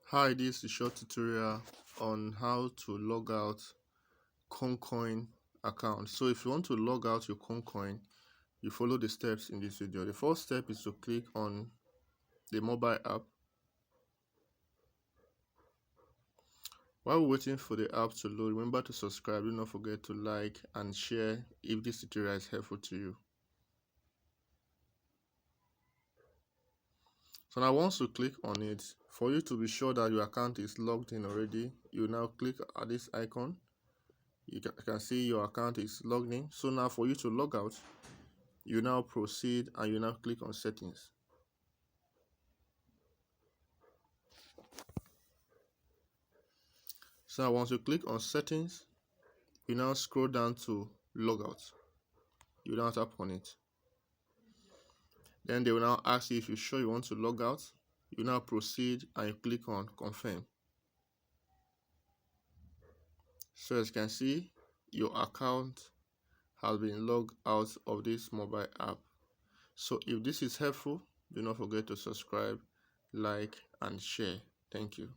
Hi, this is a short tutorial on how to log out Kucoin account. So if you want to log out your Kucoin, you follow the steps in this video. The first step is to click on the mobile app. While we're waiting for the app to load, remember to subscribe. Do not forget to like and share if this tutorial is helpful to you. So now once you click on it, for you to be sure that your account is logged in already, you now click at this icon. You can see your account is logged in. So now for you to log out, you now proceed and you now click on settings. So once you click on settings, you now scroll down to logout. You now tap on it. Then they will now ask you if you're sure you want to log out. You now proceed and you click on confirm. So as you can see, your account has been logged out of this mobile app. So if this is helpful, do not forget to subscribe, like and share. Thank you.